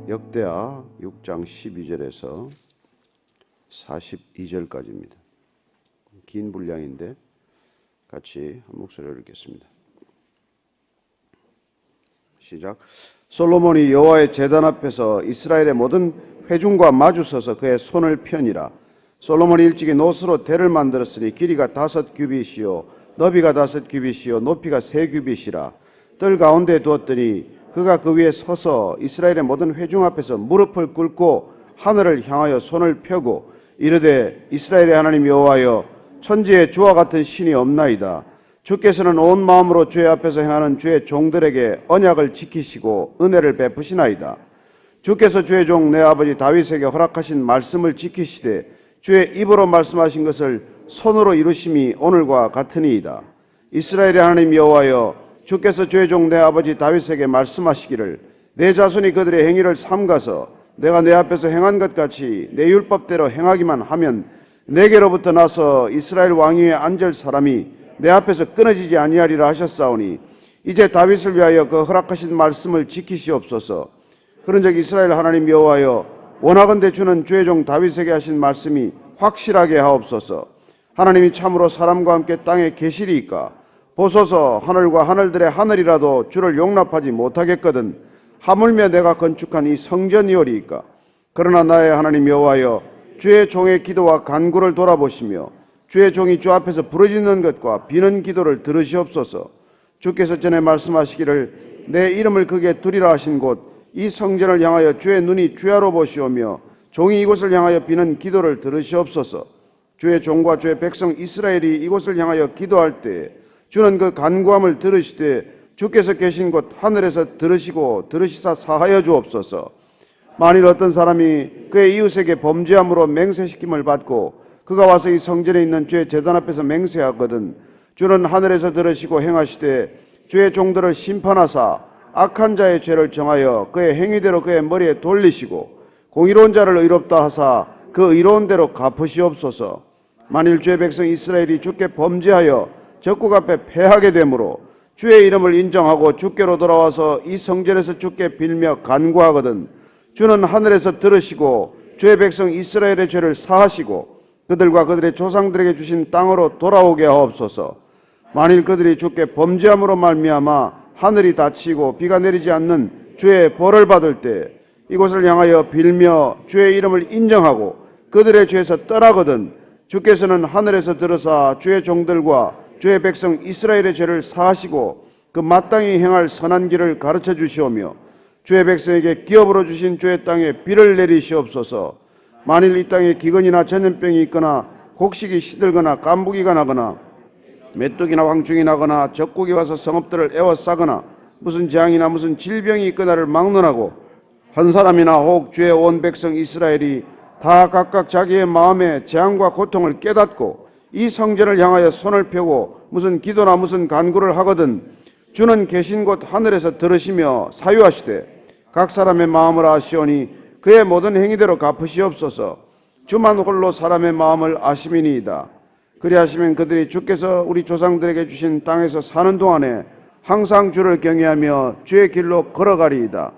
역대하 6장 12절에서 42절까지입니다. 긴 분량인데 같이 한 목소리를 읽겠습니다. 시작. 솔로몬이 여호와의 제단 앞에서 이스라엘의 모든 회중과 마주서서 그의 손을 펴니라. 솔로몬이 일찍이 노스로 대를 만들었으니 길이가 5규빗이요 너비가 5규빗이요 높이가 3규빗이라. 뜰 가운데 두었더니 그가 그 위에 서서 이스라엘의 모든 회중 앞에서 무릎을 꿇고 하늘을 향하여 손을 펴고 이르되 이스라엘의 하나님 여호와여 천지에 주와 같은 신이 없나이다. 주께서는 온 마음으로 주의 앞에서 행하는 주의 종들에게 언약을 지키시고 은혜를 베푸시나이다. 주께서 주의 종 내 아버지 다윗에게 허락하신 말씀을 지키시되 주의 입으로 말씀하신 것을 손으로 이루심이 오늘과 같으니이다. 이스라엘의 하나님 여호와여 주께서 주의 종 내 아버지 다윗에게 말씀하시기를 내 자손이 그들의 행위를 삼가서 내가 내 앞에서 행한 것 같이 내 율법대로 행하기만 하면 내게로부터 나서 이스라엘 왕위에 앉을 사람이 내 앞에서 끊어지지 아니하리라 하셨사오니 이제 다윗을 위하여 그 허락하신 말씀을 지키시옵소서. 그런즉 이스라엘 하나님 여호와여 원하건대 주는 주의 종 다윗에게 하신 말씀이 확실하게 하옵소서. 하나님이 참으로 사람과 함께 땅에 계시리이까. 보소서 하늘과 하늘들의 하늘이라도 주를 용납하지 못하겠거든 하물며 내가 건축한 이 성전이오리이까. 그러나 나의 하나님 여호와여 주의 종의 기도와 간구를 돌아보시며 주의 종이 주 앞에서 부르짖는 것과 비는 기도를 들으시옵소서. 주께서 전에 말씀하시기를 내 이름을 거기에 두리라 하신 곳 이 성전을 향하여 주의 눈이 주야로 보시오며 종이 이곳을 향하여 비는 기도를 들으시옵소서. 주의 종과 주의 백성 이스라엘이 이곳을 향하여 기도할 때에 주는 그 간구함을 들으시되 주께서 계신 곳 하늘에서 들으시고 들으시사 사하여 주옵소서. 만일 어떤 사람이 그의 이웃에게 범죄함으로 맹세시킴을 받고 그가 와서 이 성전에 있는 주의 제단 앞에서 맹세하거든 주는 하늘에서 들으시고 행하시되 주의 종들을 심판하사 악한 자의 죄를 정하여 그의 행위대로 그의 머리에 돌리시고 공의로운 자를 의롭다 하사 그 의로운 대로 갚으시옵소서. 만일 주의 백성 이스라엘이 주께 범죄하여 적국 앞에 패하게 되므로 주의 이름을 인정하고 주께로 돌아와서 이 성전에서 주께 빌며 간구하거든 주는 하늘에서 들으시고 주의 백성 이스라엘의 죄를 사하시고 그들과 그들의 조상들에게 주신 땅으로 돌아오게 하옵소서. 만일 그들이 주께 범죄함으로 말미암아 하늘이 닫히고 비가 내리지 않는 주의 벌을 받을 때 이곳을 향하여 빌며 주의 이름을 인정하고 그들의 죄에서 떠나거든 주께서는 하늘에서 들으사 주의 종들과 주의 백성 이스라엘의 죄를 사하시고 그 마땅히 행할 선한 길을 가르쳐 주시오며 주의 백성에게 기업으로 주신 주의 땅에 비를 내리시옵소서. 만일 이 땅에 기근이나 전염병이 있거나 곡식이 시들거나 깐부기가 나거나 메뚜기나 황충이 나거나 적국이 와서 성읍들을 에워싸거나 무슨 재앙이나 무슨 질병이 있거나를 막론하고 한 사람이나 혹 주의 온 백성 이스라엘이 다 각각 자기의 마음의 재앙과 고통을 깨닫고 이 성전을 향하여 손을 펴고 무슨 기도나 무슨 간구를 하거든 주는 계신 곳 하늘에서 들으시며 사유하시되 각 사람의 마음을 아시오니 그의 모든 행위대로 갚으시옵소서. 주만 홀로 사람의 마음을 아심이니이다. 그리하시면 그들이 주께서 우리 조상들에게 주신 땅에서 사는 동안에 항상 주를 경외하며 주의 길로 걸어가리이다.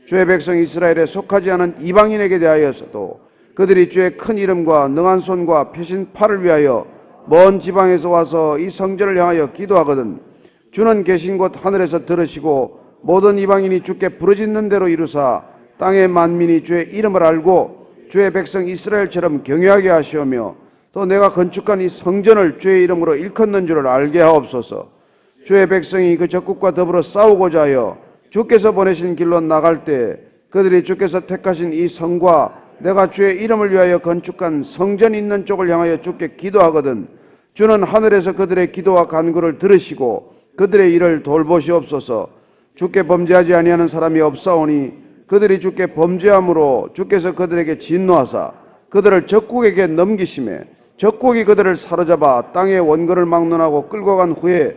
주의 백성 이스라엘에 속하지 않은 이방인에게 대하여서도 그들이 주의 큰 이름과 능한 손과 펴신 팔을 위하여 먼 지방에서 와서 이 성전을 향하여 기도하거든 주는 계신 곳 하늘에서 들으시고 모든 이방인이 주께 부르짖는 대로 이루사 땅의 만민이 주의 이름을 알고 주의 백성 이스라엘처럼 경외하게 하시오며 또 내가 건축한 이 성전을 주의 이름으로 일컫는 줄을 알게 하옵소서. 주의 백성이 그 적국과 더불어 싸우고자 하여 주께서 보내신 길로 나갈 때 그들이 주께서 택하신 이 성과 내가 주의 이름을 위하여 건축한 성전이 있는 쪽을 향하여 주께 기도하거든 주는 하늘에서 그들의 기도와 간구를 들으시고 그들의 일을 돌보시옵소서. 주께 범죄하지 아니하는 사람이 없사오니 그들이 주께 범죄함으로 주께서 그들에게 진노하사 그들을 적국에게 넘기심에 적국이 그들을 사로잡아 땅의 원거를 막론하고 끌고 간 후에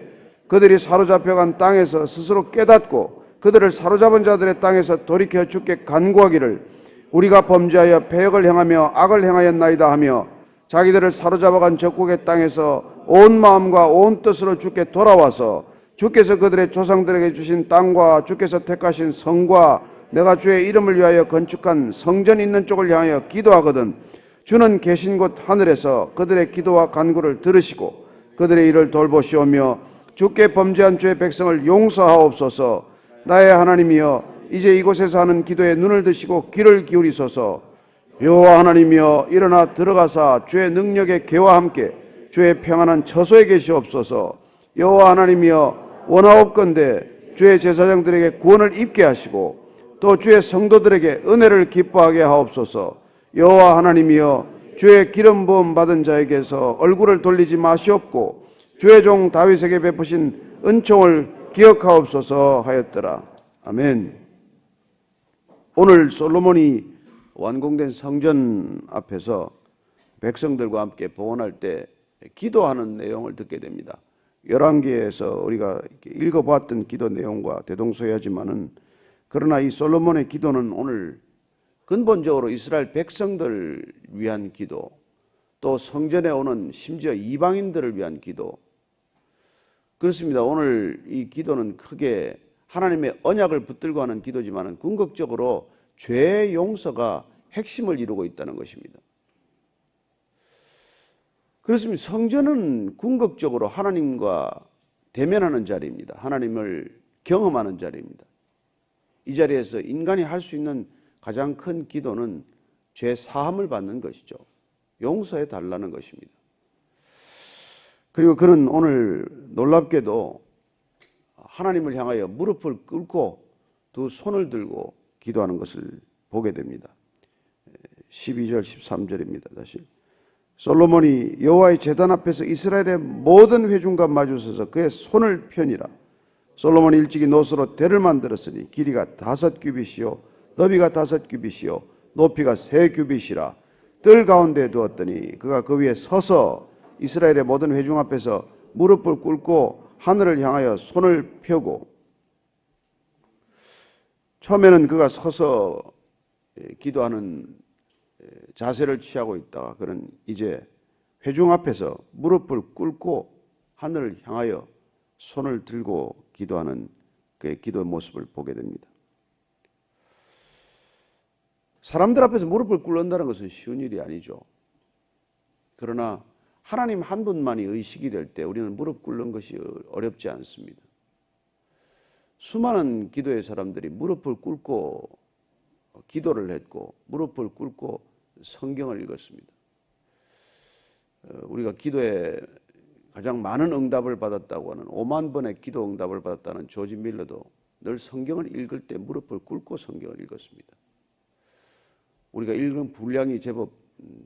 그들이 사로잡혀간 땅에서 스스로 깨닫고 그들을 사로잡은 자들의 땅에서 돌이켜 주께 간구하기를 우리가 범죄하여 패역을 행하며 악을 행하였나이다 하며 자기들을 사로잡아간 적국의 땅에서 온 마음과 온 뜻으로 주께 돌아와서 주께서 그들의 조상들에게 주신 땅과 주께서 택하신 성과 내가 주의 이름을 위하여 건축한 성전 있는 쪽을 향하여 기도하거든 주는 계신 곳 하늘에서 그들의 기도와 간구를 들으시고 그들의 일을 돌보시오며 주께 범죄한 주의 백성을 용서하옵소서. 나의 하나님이여 이제 이곳에서 하는 기도에 눈을 드시고 귀를 기울이소서. 여호와 하나님이여 일어나 들어가사 주의 능력의 계와 함께 주의 평안한 처소에 계시옵소서. 여호와 하나님이여 원하옵건대 주의 제사장들에게 구원을 입게 하시고 또 주의 성도들에게 은혜를 기뻐하게 하옵소서. 여호와 하나님이여 주의 기름 부음 받은 자에게서 얼굴을 돌리지 마시옵고 주의 종 다윗에게 베푸신 은총을 기억하옵소서 하였더라. 아멘. 오늘 솔로몬이 완공된 성전 앞에서 백성들과 함께 봉헌할 때 기도하는 내용을 듣게 됩니다. 열왕기에서 우리가 읽어봤던 기도 내용과 대동소이하지만은 그러나 이 솔로몬의 기도는 오늘 근본적으로 이스라엘 백성들 위한 기도, 또 성전에 오는 심지어 이방인들을 위한 기도. 그렇습니다. 오늘 이 기도는 크게 하나님의 언약을 붙들고 하는 기도지만은 궁극적으로 죄의 용서가 핵심을 이루고 있다는 것입니다. 그렇습니다. 성전은 궁극적으로 하나님과 대면하는 자리입니다. 하나님을 경험하는 자리입니다. 이 자리에서 인간이 할 수 있는 가장 큰 기도는 죄 사함을 받는 것이죠. 용서해 달라는 것입니다. 그리고 그는 오늘 놀랍게도 하나님을 향하여 무릎을 꿇고 두 손을 들고 기도하는 것을 보게 됩니다. 12절 13절입니다. 다시 솔로몬이 여호와의 제단 앞에서 이스라엘의 모든 회중과 마주서서 그의 손을 펴니라. 솔로몬이 일찍이 노스로 대를 만들었으니 길이가 5규빗이요 너비가 5규빗이요 높이가 3규빗이라. 뜰 가운데 두었더니 그가 그 위에 서서 이스라엘의 모든 회중 앞에서 무릎을 꿇고 하늘을 향하여 손을 펴고, 처음에는 그가 서서 기도하는 자세를 취하고 있다가 그는 이제 회중 앞에서 무릎을 꿇고 하늘을 향하여 손을 들고 기도하는 그의 기도의 모습을 보게 됩니다. 사람들 앞에서 무릎을 꿇는다는 것은 쉬운 일이 아니죠. 그러나 하나님 한 분만이 의식이 될 때 우리는 무릎 꿇는 것이 어렵지 않습니다. 수많은 기도의 사람들이 무릎을 꿇고 기도를 했고 무릎을 꿇고 성경을 읽었습니다. 우리가 기도에 가장 많은 응답을 받았다고 하는 5만 번의 기도 응답을 받았다는 조지 밀러도 늘 성경을 읽을 때 무릎을 꿇고 성경을 읽었습니다. 우리가 읽은 분량이 제법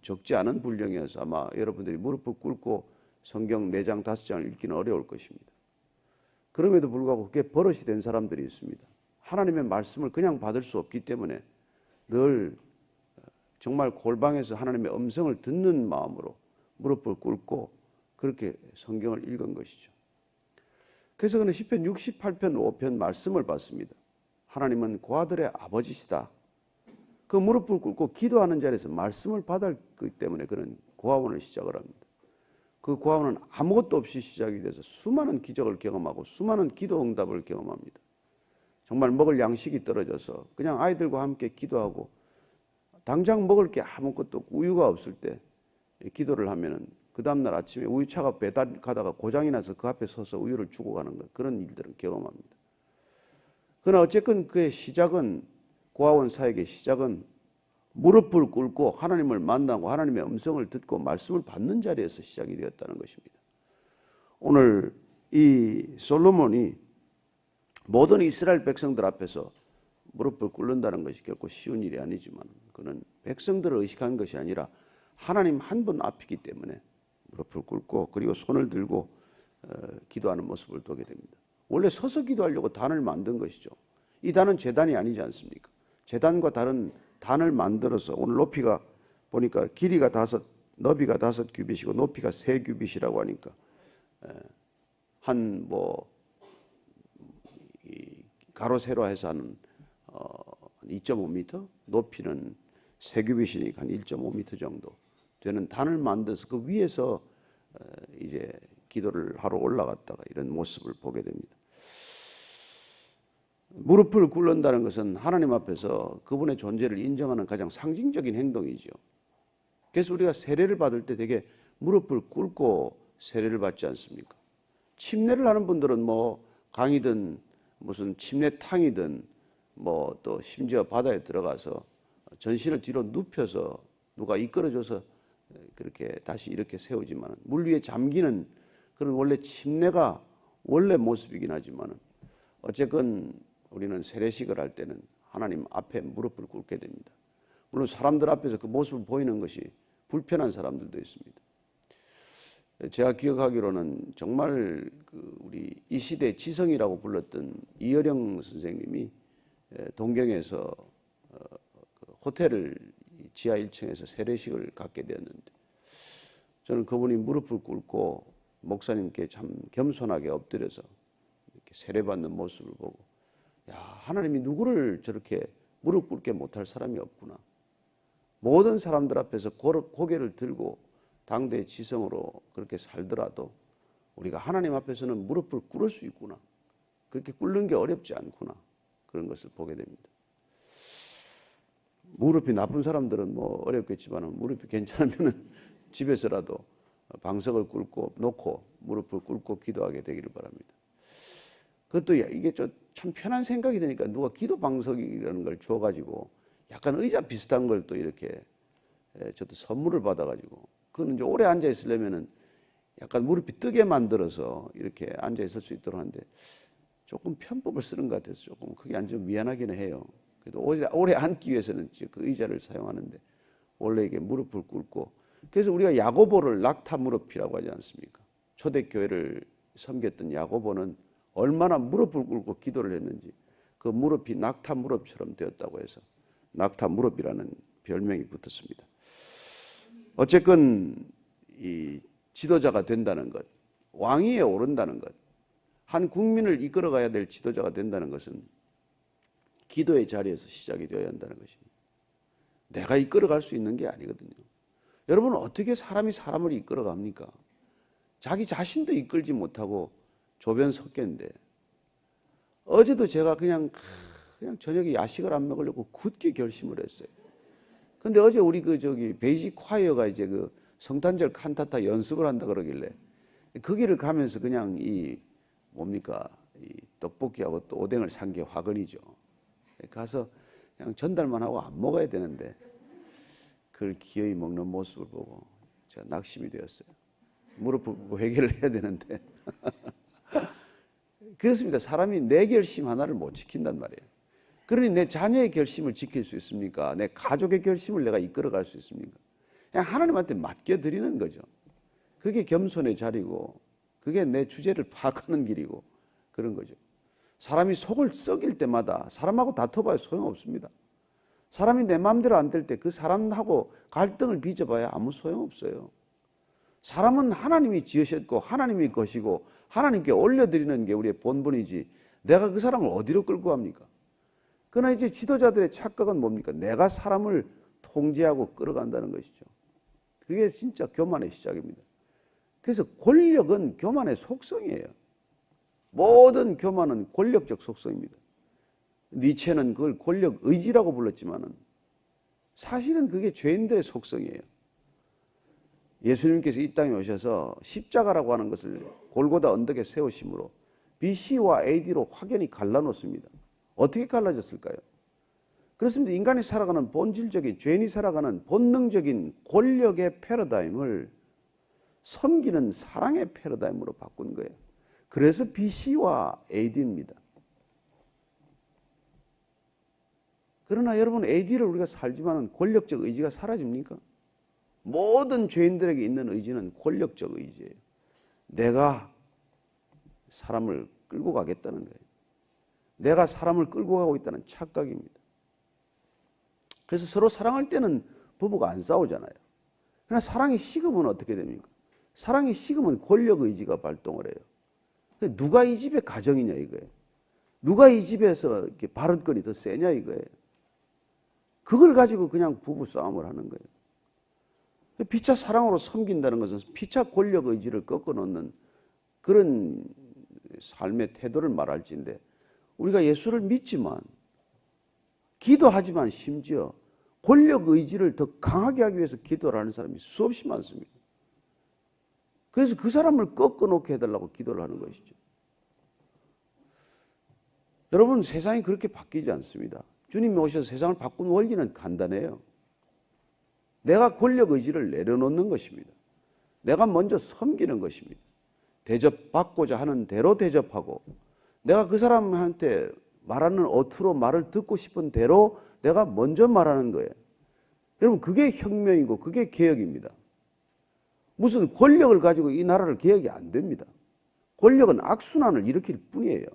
적지 않은 분량이어서 아마 여러분들이 무릎을 꿇고 성경 4장 5장을 읽기는 어려울 것입니다. 그럼에도 불구하고 그게 버릇이 된 사람들이 있습니다. 하나님의 말씀을 그냥 받을 수 없기 때문에 늘 정말 골방에서 하나님의 음성을 듣는 마음으로 무릎을 꿇고 그렇게 성경을 읽은 것이죠. 그래서 그는 시편 68편 5편 말씀을 봤습니다. 하나님은 고아들의 아버지시다. 그 무릎을 꿇고 기도하는 자리에서 말씀을 받았기 때문에 그는 고아원을 시작을 합니다. 그 고아원은 아무것도 없이 시작이 돼서 수많은 기적을 경험하고 수많은 기도 응답을 경험합니다. 정말 먹을 양식이 떨어져서 그냥 아이들과 함께 기도하고 당장 먹을 게 아무것도 없고 우유가 없을 때 기도를 하면은 그 다음날 아침에 우유차가 배달 가다가 고장이 나서 그 앞에 서서 우유를 주고 가는 것, 그런 일들을 경험합니다. 그러나 어쨌든 그의 시작은, 고아원 사역의 시작은 무릎을 꿇고 하나님을 만나고 하나님의 음성을 듣고 말씀을 받는 자리에서 시작이 되었다는 것입니다. 오늘 이 솔로몬이 모든 이스라엘 백성들 앞에서 무릎을 꿇는다는 것이 결코 쉬운 일이 아니지만 그는 백성들을 의식한 것이 아니라 하나님 한 분 앞이기 때문에 무릎을 꿇고 그리고 손을 들고 기도하는 모습을 보게 됩니다. 원래 서서 기도하려고 단을 만든 것이죠. 이 단은 제단이 아니지 않습니까? 제단과 다른 단을 만들어서 오늘 높이가 보니까 길이가 5, 너비가 5규빗이고 높이가 3규빗이라고 하니까 한 가로 세로 해서 한 2.5m, 높이는 3규빗이니까 한 1.5m 정도 되는 단을 만들어서 그 위에서 이제 기도를 하러 올라갔다가 이런 모습을 보게 됩니다. 무릎을 꿇는다는 것은 하나님 앞에서 그분의 존재를 인정하는 가장 상징적인 행동이죠. 그래서 우리가 세례를 받을 때 되게 무릎을 꿇고 세례를 받지 않습니까? 침례를 하는 분들은 뭐 강이든 무슨 침례탕이든 뭐 또 심지어 바다에 들어가서 전신을 뒤로 눕혀서 누가 이끌어줘서 그렇게 다시 이렇게 세우지만 물 위에 잠기는 그런 원래 침례가 원래 모습이긴 하지만 어쨌건 우리는 세례식을 할 때는 하나님 앞에 무릎을 꿇게 됩니다. 물론 사람들 앞에서 그 모습을 보이는 것이 불편한 사람들도 있습니다. 제가 기억하기로는 정말 우리 이 시대 지성이라고 불렀던 이어령 선생님이 동경에서 호텔을 지하 1층에서 세례식을 갖게 되었는데 저는 그분이 무릎을 꿇고 목사님께 참 겸손하게 엎드려서 이렇게 세례받는 모습을 보고 야, 하나님이 누구를 저렇게 무릎 꿇게 못할 사람이 없구나. 모든 사람들 앞에서 고개를 들고 당대의 지성으로 그렇게 살더라도 우리가 하나님 앞에서는 무릎을 꿇을 수 있구나. 그렇게 꿇는 게 어렵지 않구나. 그런 것을 보게 됩니다. 무릎이 나쁜 사람들은 뭐 어렵겠지만 무릎이 괜찮으면 집에서라도 방석을 꿇고 놓고 무릎을 꿇고 기도하게 되기를 바랍니다. 그것도 이게 참 편한 생각이 되니까 누가 기도 방석이라는 걸 줘가지고 약간 의자 비슷한 걸 또 이렇게 저도 선물을 받아가지고 그거는 이제 오래 앉아 있으려면은 약간 무릎이 뜨게 만들어서 이렇게 앉아 있을 수 있도록 하는데 조금 편법을 쓰는 것 같아서 조금 그게 앉으면 미안하기는 해요. 그래도 오래 앉기 위해서는 그 의자를 사용하는데 원래 이게 무릎을 꿇고 그래서 우리가 야고보를 낙타 무릎이라고 하지 않습니까? 초대교회를 섬겼던 야고보는 얼마나 무릎을 꿇고 기도를 했는지 그 무릎이 낙타 무릎처럼 되었다고 해서 낙타 무릎이라는 별명이 붙었습니다. 어쨌건 이 지도자가 된다는 것, 왕위에 오른다는 것, 한 국민을 이끌어가야 될 지도자가 된다는 것은 기도의 자리에서 시작이 되어야 한다는 것입니다. 내가 이끌어갈 수 있는 게 아니거든요. 여러분 어떻게 사람이 사람을 이끌어갑니까? 자기 자신도 이끌지 못하고 조변 섰겠는데 어제도 제가 그냥 저녁에 야식을 안 먹으려고 굳게 결심을 했어요. 근데 어제 우리 베이직 콰이어가 이제 그 성탄절 칸타타 연습을 한다 그러길래 거기를 가면서 그냥 이 떡볶이하고 또 오뎅을 산 게 화근이죠. 가서 그냥 전달만 하고 안 먹어야 되는데 그걸 기어이 먹는 모습을 보고 제가 낙심이 되었어요. 무릎 꿇고 회개를 해야 되는데 그렇습니다. 사람이 내 결심 하나를 못 지킨단 말이에요. 그러니 내 자녀의 결심을 지킬 수 있습니까? 내 가족의 결심을 내가 이끌어갈 수 있습니까? 그냥 하나님한테 맡겨드리는 거죠. 그게 겸손의 자리고 그게 내 주제를 파악하는 길이고 그런 거죠. 사람이 속을 썩일 때마다 사람하고 다퉈봐야 소용없습니다. 사람이 내 마음대로 안 될 때 그 사람하고 갈등을 빚어봐야 아무 소용없어요. 사람은 하나님이 지으셨고 하나님이 것이고 하나님께 올려드리는 게 우리의 본분이지 내가 그 사람을 어디로 끌고 갑니까? 그러나 이제 지도자들의 착각은 뭡니까? 내가 사람을 통제하고 끌어간다는 것이죠. 그게 진짜 교만의 시작입니다. 그래서 권력은 교만의 속성이에요. 모든 교만은 권력적 속성입니다. 니체는 그걸 권력 의지라고 불렀지만은 사실은 그게 죄인들의 속성이에요. 예수님께서 이 땅에 오셔서 십자가라고 하는 것을 골고다 언덕에 세우심으로 BC와 AD로 확연히 갈라놓습니다. 어떻게 갈라졌을까요? 그렇습니다. 인간이 살아가는 본질적인 죄인이 살아가는 본능적인 권력의 패러다임을 섬기는 사랑의 패러다임으로 바꾼 거예요. 그래서 BC와 AD입니다. 그러나 여러분 AD를 우리가 살지만 권력적 의지가 사라집니까? 모든 죄인들에게 있는 의지는 권력적 의지예요. 내가 사람을 끌고 가겠다는 거예요. 내가 사람을 끌고 가고 있다는 착각입니다. 그래서 서로 사랑할 때는 부부가 안 싸우잖아요. 그러나 사랑이 식으면 어떻게 됩니까? 사랑이 식으면 권력 의지가 발동을 해요. 누가 이 집의 가정이냐 이거예요. 누가 이 집에서 이렇게 발언권이 더 세냐 이거예요. 그걸 가지고 그냥 부부 싸움을 하는 거예요. 피차 사랑으로 섬긴다는 것은 피차 권력 의지를 꺾어놓는 그런 삶의 태도를 말할지인데 우리가 예수를 믿지만 기도하지만 심지어 권력 의지를 더 강하게 하기 위해서 기도를 하는 사람이 수없이 많습니다. 그래서 그 사람을 꺾어놓게 해달라고 기도를 하는 것이죠. 여러분, 세상이 그렇게 바뀌지 않습니다. 주님이 오셔서 세상을 바꾼 원리는 간단해요. 내가 권력 의지를 내려놓는 것입니다. 내가 먼저 섬기는 것입니다. 대접받고자 하는 대로 대접하고, 내가 그 사람한테 말하는 어투로 말을 듣고 싶은 대로 내가 먼저 말하는 거예요. 여러분, 그게 혁명이고 그게 개혁입니다. 무슨 권력을 가지고 이 나라를 개혁이 안 됩니다. 권력은 악순환을 일으킬 뿐이에요.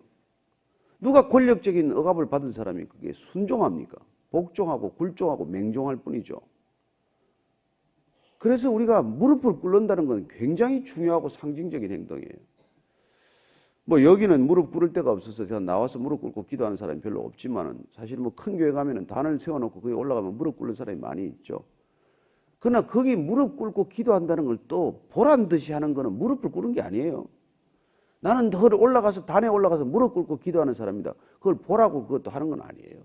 누가 권력적인 억압을 받은 사람이 그게 순종합니까? 복종하고 굴종하고 맹종할 뿐이죠. 그래서 우리가 무릎을 꿇는다는 건 굉장히 중요하고 상징적인 행동이에요. 뭐 여기는 무릎 꿇을 데가 없어서 제가 나와서 무릎 꿇고 기도하는 사람이 별로 없지만은 사실 뭐 큰 교회 가면은 단을 세워놓고 거기 올라가면 무릎 꿇는 사람이 많이 있죠. 그러나 거기 무릎 꿇고 기도한다는 걸 또 보란 듯이 하는 거는 무릎을 꿇은 게 아니에요. 나는 더 올라가서 단에 올라가서 무릎 꿇고 기도하는 사람이다. 그걸 보라고 그것도 하는 건 아니에요.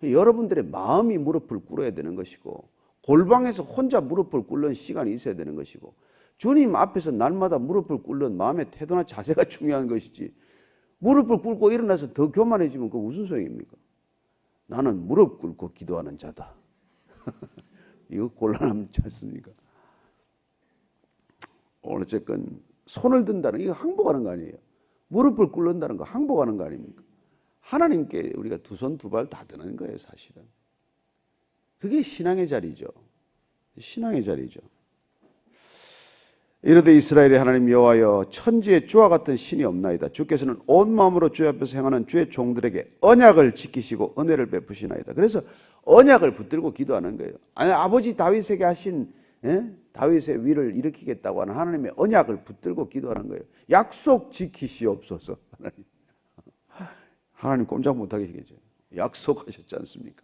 여러분들의 마음이 무릎을 꿇어야 되는 것이고, 골방에서 혼자 무릎을 꿇는 시간이 있어야 되는 것이고, 주님 앞에서 날마다 무릎을 꿇는 마음의 태도나 자세가 중요한 것이지, 무릎을 꿇고 일어나서 더 교만해지면 그거 무슨 소용입니까? 나는 무릎 꿇고 기도하는 자다. 이거 곤란하지 않습니까? 어쨌건 손을 든다는, 이거 항복하는 거 아니에요. 무릎을 꿇는다는 거 항복하는 거 아닙니까? 하나님께 우리가 두 손 두 발 다 드는 거예요, 사실은. 그게 신앙의 자리죠. 신앙의 자리죠. 이르되 이스라엘의 하나님 여호와여, 천지에 주와 같은 신이 없나이다. 주께서는 온 마음으로 주 앞에서 행하는 주의 종들에게 언약을 지키시고 은혜를 베푸시나이다. 그래서 언약을 붙들고 기도하는 거예요. 아니, 아버지 다윗에게 하신 다윗의 위를 일으키겠다고 하는 하나님의 언약을 붙들고 기도하는 거예요. 약속 지키시옵소서. 하나님 꼼짝 못하게 시키죠. 약속하셨지 않습니까?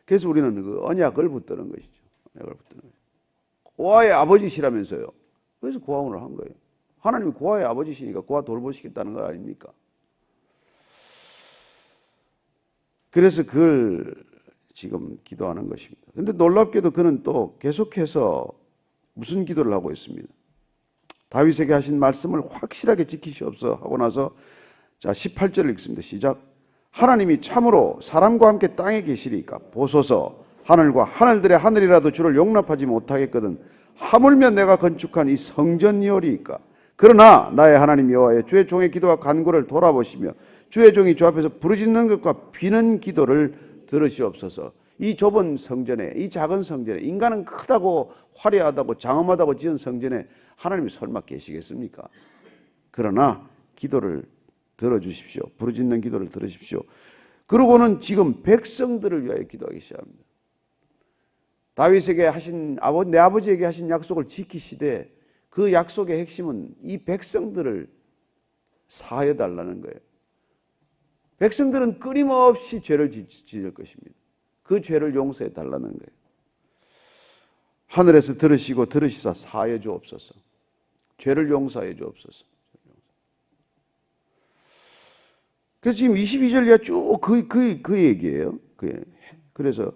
그래서 우리는 그 언약을 붙드는 것이죠. 언약을 붙드는 거예요. 고아의 아버지시라면서요. 그래서 고아원을 한 거예요. 하나님이 고아의 아버지시니까 고아 돌보시겠다는 거 아닙니까? 그래서 그걸 지금 기도하는 것입니다. 그런데 놀랍게도 그는 또 계속해서 무슨 기도를 하고 있습니다. 다윗에게 하신 말씀을 확실하게 지키시옵소서 하고 나서 자 18절을 읽습니다. 시작. 하나님이 참으로 사람과 함께 땅에 계시리까 보소서. 하늘과 하늘들의 하늘이라도 주를 용납하지 못하겠거든 하물며 내가 건축한 이 성전이오리이까. 그러나 나의 하나님 여호와여, 주의 종의 기도와 간구를 돌아보시며 주의 종이 주 앞에서 부르짖는 것과 비는 기도를 들으시옵소서. 이 좁은 성전에, 이 작은 성전에, 인간은 크다고 화려하다고 장엄하다고 지은 성전에 하나님이 설마 계시겠습니까? 그러나 기도를 들어주십시오. 부르짖는 기도를 들으십시오. 그러고는 지금 백성들을 위하여 기도하기 시작합니다. 다윗에게 하신, 내 아버지에게 하신 약속을 지키시되 그 약속의 핵심은 이 백성들을 사하여 달라는 거예요. 백성들은 끊임없이 죄를 지을 것입니다. 그 죄를 용서해 달라는 거예요. 하늘에서 들으시고 들으시사 사하여 주옵소서. 죄를 용서해 주옵소서. 그래서 지금 22절 이하 쭉 그 얘기예요. 그래서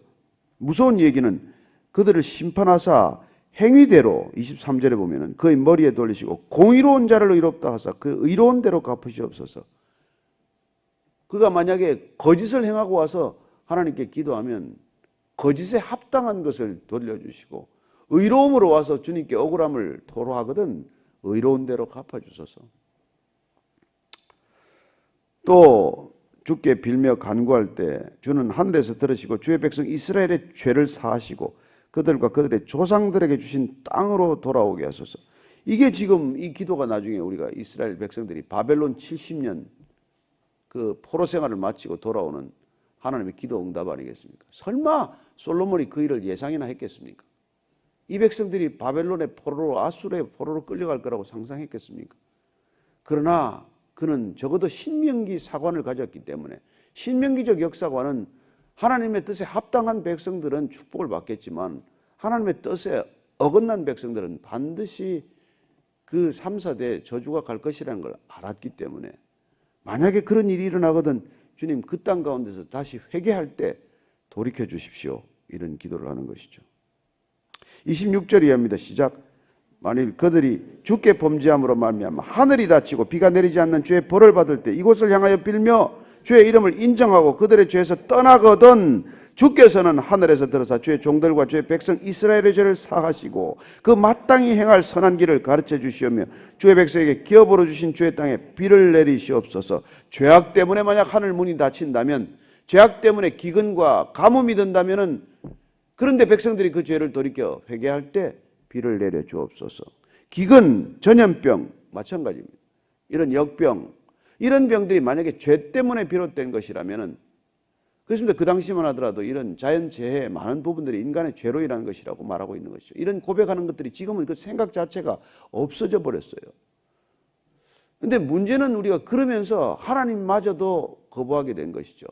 무서운 얘기는 그들을 심판하사 행위대로 23절에 보면은 그의 머리에 돌리시고 공의로운 자를 의롭다 하사 그 의로운 대로 갚으시옵소서. 그가 만약에 거짓을 행하고 와서 하나님께 기도하면 거짓에 합당한 것을 돌려주시고, 의로움으로 와서 주님께 억울함을 토로하거든 의로운 대로 갚아주소서. 또 주께 빌며 간구할 때 주는 하늘에서 들으시고 주의 백성 이스라엘의 죄를 사하시고 그들과 그들의 조상들에게 주신 땅으로 돌아오게 하소서. 이게 지금 이 기도가 나중에 우리가 이스라엘 백성들이 바벨론 70년 그 포로 생활을 마치고 돌아오는 하나님의 기도 응답 아니겠습니까? 설마 솔로몬이 그 일을 예상이나 했겠습니까? 이 백성들이 바벨론의 포로로, 아수르의 포로로 끌려갈 거라고 상상했겠습니까? 그러나 그는 적어도 신명기 사관을 가졌기 때문에, 신명기적 역사관은 하나님의 뜻에 합당한 백성들은 축복을 받겠지만 하나님의 뜻에 어긋난 백성들은 반드시 그 3, 4대 저주가 갈 것이라는 걸 알았기 때문에 만약에 그런 일이 일어나거든 주님 그 땅 가운데서 다시 회개할 때 돌이켜 주십시오. 이런 기도를 하는 것이죠. 26절 이하입니다. 시작. 만일 그들이 주께 범죄함으로 말미암아 하늘이 닫히고 비가 내리지 않는 죄의 벌을 받을 때 이곳을 향하여 빌며 주의 이름을 인정하고 그들의 죄에서 떠나거든 주께서는 하늘에서 들어서 주의 종들과 주의 백성 이스라엘의 죄를 사하시고 그 마땅히 행할 선한 길을 가르쳐 주시오며 주의 백성에게 기업으로 주신 주의 땅에 비를 내리시옵소서. 죄악 때문에 만약 하늘 문이 닫힌다면, 죄악 때문에 기근과 가뭄이 든다면은, 그런데 백성들이 그 죄를 돌이켜 회개할 때 비를 내려 주옵소서. 기근, 전염병 마찬가지입니다. 이런 역병, 이런 병들이 만약에 죄 때문에 비롯된 것이라면은, 그렇습니다. 그 당시만 하더라도 이런 자연재해의 많은 부분들이 인간의 죄로 인한 것이라고 말하고 있는 것이죠. 이런 고백하는 것들이 지금은 그 생각 자체가 없어져 버렸어요. 그런데 문제는 우리가 그러면서 하나님마저도 거부하게 된 것이죠.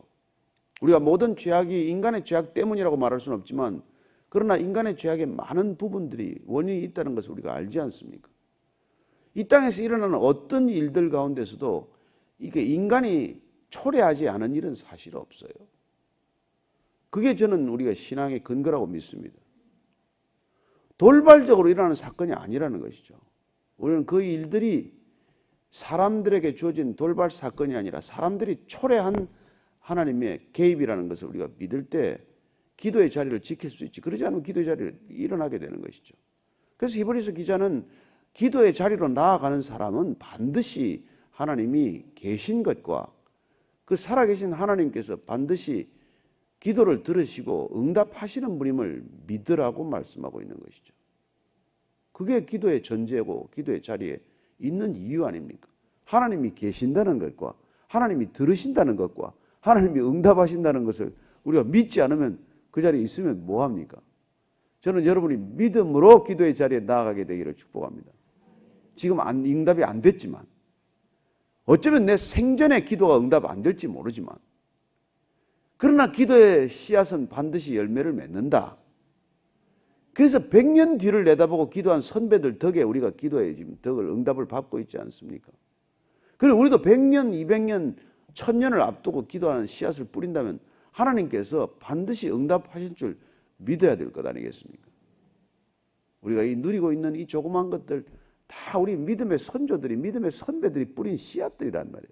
우리가 모든 죄악이 인간의 죄악 때문이라고 말할 수는 없지만, 그러나 인간의 죄악의 많은 부분들이 원인이 있다는 것을 우리가 알지 않습니까? 이 땅에서 일어나는 어떤 일들 가운데서도 이게 인간이 초래하지 않은 일은 사실 없어요. 그게 저는 우리가 신앙의 근거라고 믿습니다. 돌발적으로 일어나는 사건이 아니라는 것이죠. 우리는 그 일들이 사람들에게 주어진 돌발 사건이 아니라 사람들이 초래한 하나님의 개입이라는 것을 우리가 믿을 때 기도의 자리를 지킬 수 있지, 그러지 않으면 기도의 자리를 일어나게 되는 것이죠. 그래서 히브리서 기자는 기도의 자리로 나아가는 사람은 반드시 하나님이 계신 것과 그 살아계신 하나님께서 반드시 기도를 들으시고 응답하시는 분임을 믿으라고 말씀하고 있는 것이죠. 그게 기도의 전제고 기도의 자리에 있는 이유 아닙니까? 하나님이 계신다는 것과 하나님이 들으신다는 것과 하나님이 응답하신다는 것을 우리가 믿지 않으면 그 자리에 있으면 뭐합니까? 저는 여러분이 믿음으로 기도의 자리에 나아가게 되기를 축복합니다. 지금 응답이 안 됐지만, 어쩌면 내 생전에 기도가 응답 안 될지 모르지만, 그러나 기도의 씨앗은 반드시 열매를 맺는다. 그래서 100년 뒤를 내다보고 기도한 선배들 덕에 우리가 기도의 지금 덕을, 응답을 받고 있지 않습니까? 그리고 우리도 100년, 200년, 1000년을 앞두고 기도하는 씨앗을 뿌린다면 하나님께서 반드시 응답하실 줄 믿어야 될 것 아니겠습니까? 우리가 이 누리고 있는 이 조그만 것들 다 우리 믿음의 선조들이, 믿음의 선배들이 뿌린 씨앗들이란 말이에요.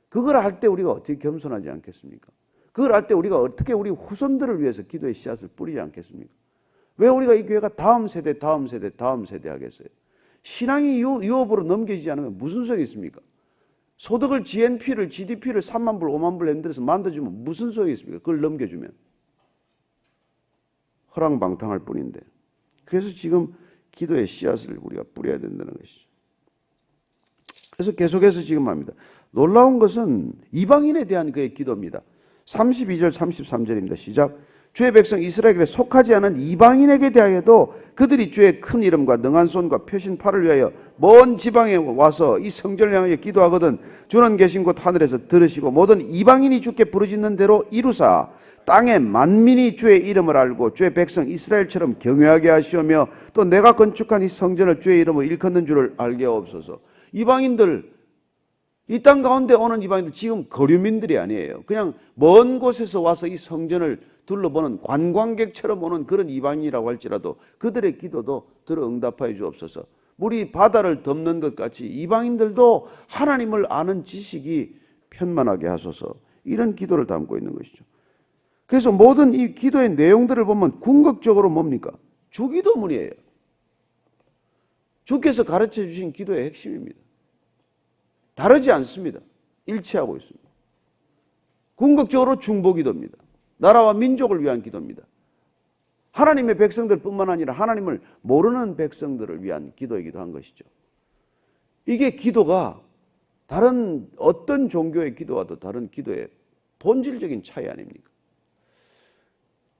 그걸 할 때 우리가 어떻게 겸손하지 않겠습니까? 그걸 할 때 우리가 어떻게 우리 후손들을 위해서 기도의 씨앗을 뿌리지 않겠습니까? 왜 우리가 이 교회가 다음 세대 하겠어요? 신앙이 유업으로 넘겨지지 않으면 무슨 소용이 있습니까? 소득을 GNP를, GDP를 3만 불, 5만 불 만들어서 만들어주면 무슨 소용이 있습니까? 그걸 넘겨주면. 허랑방탕할 뿐인데. 그래서 지금 기도의 씨앗을 우리가 뿌려야 된다는 것이죠. 그래서 계속해서 지금 합니다. 놀라운 것은 이방인에 대한 그의 기도입니다. 32절 33절입니다. 시작. 주의 백성 이스라엘에 속하지 않은 이방인에게 대하여도 그들이 주의 큰 이름과 능한 손과 펴신 팔을 위하여 먼 지방에 와서 이 성전을 향하여 기도하거든 주는 계신 곳 하늘에서 들으시고 모든 이방인이 주께 부르짖는 대로 이루사 땅의 만민이 주의 이름을 알고 주의 백성 이스라엘처럼 경외하게 하시오며 또 내가 건축한 이 성전을 주의 이름으로 일컫는 줄을 알게 하옵소서. 이방인들, 이 땅 가운데 오는 이방인들 지금 거류민들이 아니에요. 그냥 먼 곳에서 와서 이 성전을 둘러보는 관광객처럼 오는 그런 이방인이라고 할지라도 그들의 기도도 들어 응답하여 주옵소서. 물이 바다를 덮는 것 같이 이방인들도 하나님을 아는 지식이 편만하게 하소서. 이런 기도를 담고 있는 것이죠. 그래서 모든 이 기도의 내용들을 보면 궁극적으로 뭡니까? 주기도문이에요. 주께서 가르쳐 주신 기도의 핵심입니다. 다르지 않습니다. 일치하고 있습니다. 궁극적으로 중보기도입니다. 나라와 민족을 위한 기도입니다. 하나님의 백성들뿐만 아니라 하나님을 모르는 백성들을 위한 기도이기도 한 것이죠. 이게 기도가 다른 어떤 종교의 기도와도 다른 기도의 본질적인 차이 아닙니까?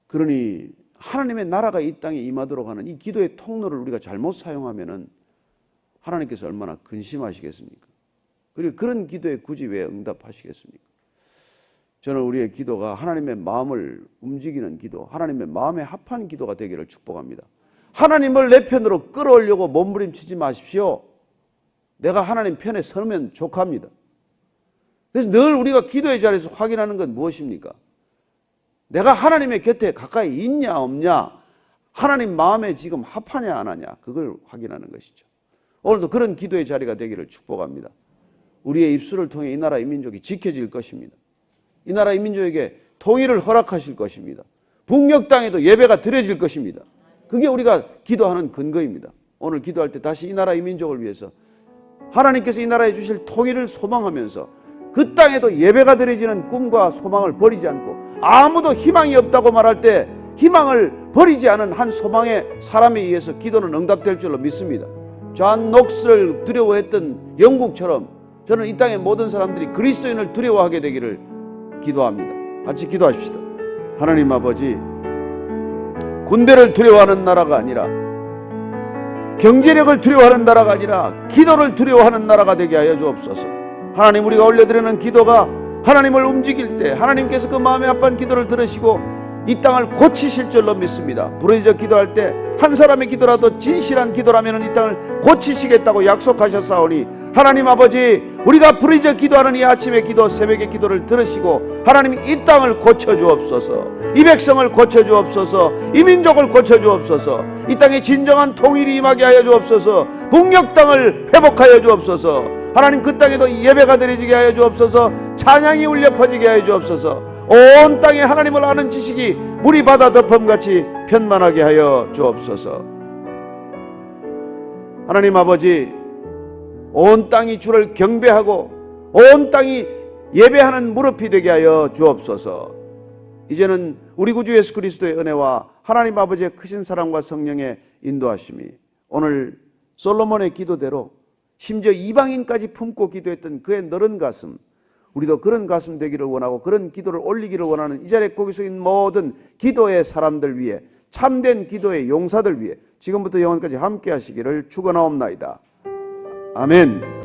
그러니 하나님의 나라가 이 땅에 임하도록 하는 이 기도의 통로를 우리가 잘못 사용하면은 하나님께서 얼마나 근심하시겠습니까? 그리고 그런 기도에 굳이 왜 응답하시겠습니까? 저는 우리의 기도가 하나님의 마음을 움직이는 기도, 하나님의 마음에 합한 기도가 되기를 축복합니다. 하나님을 내 편으로 끌어오려고 몸부림치지 마십시오. 내가 하나님 편에 서면 족합니다. 그래서 늘 우리가 기도의 자리에서 확인하는 건 무엇입니까? 내가 하나님의 곁에 가까이 있냐 없냐, 하나님 마음에 지금 합하냐 안 하냐, 그걸 확인하는 것이죠. 오늘도 그런 기도의 자리가 되기를 축복합니다. 우리의 입술을 통해 이 나라 이 민족이 지켜질 것입니다. 이 나라 이 민족에게 통일을 허락하실 것입니다. 북녘 땅에도 예배가 드려질 것입니다. 그게 우리가 기도하는 근거입니다. 오늘 기도할 때 다시 이 나라 이 민족을 위해서 하나님께서 이 나라에 주실 통일을 소망하면서 그 땅에도 예배가 드려지는 꿈과 소망을 버리지 않고, 아무도 희망이 없다고 말할 때 희망을 버리지 않은 한 소망의 사람에 의해서 기도는 응답될 줄로 믿습니다. 존 녹스를 두려워했던 영국처럼 저는 이 땅의 모든 사람들이 그리스도인을 두려워하게 되기를 기도합니다. 같이 기도하십시다. 하나님 아버지, 군대를 두려워하는 나라가 아니라, 경제력을 두려워하는 나라가 아니라 기도를 두려워하는 나라가 되게 하여 주옵소서. 하나님, 우리가 올려드리는 기도가 하나님을 움직일 때 하나님께서 그 마음에 합한 기도를 들으시고 이 땅을 고치실 줄로 믿습니다. 부르짖어 기도할 때 한 사람의 기도라도 진실한 기도라면 이 땅을 고치시겠다고 약속하셨사오니, 하나님 아버지, 우리가 부르짖어 기도하는 이 아침의 기도, 새벽의 기도를 들으시고 하나님 이 땅을 고쳐주옵소서, 이 백성을 고쳐주옵소서, 이 민족을 고쳐주옵소서, 이 땅에 진정한 통일이 임하게 하여 주옵소서, 북녘 땅을 회복하여 주옵소서. 하나님, 그 땅에도 예배가 드려지게 하여 주옵소서, 찬양이 울려 퍼지게 하여 주옵소서. 온 땅에 하나님을 아는 지식이 물이 바다 덮음같이 편만하게 하여 주옵소서. 하나님 아버지, 온 땅이 주를 경배하고 온 땅이 예배하는 무릎이 되게 하여 주옵소서. 이제는 우리 구주 예수 그리스도의 은혜와 하나님 아버지의 크신 사랑과 성령의 인도하심이 오늘 솔로몬의 기도대로 심지어 이방인까지 품고 기도했던 그의 너른 가슴, 우리도 그런 가슴 되기를 원하고 그런 기도를 올리기를 원하는 이 자리에 거기 서 있는 모든 기도의 사람들 위해, 참된 기도의 용사들 위해 지금부터 영원까지 함께 하시기를 축원하옵나이다. 아멘.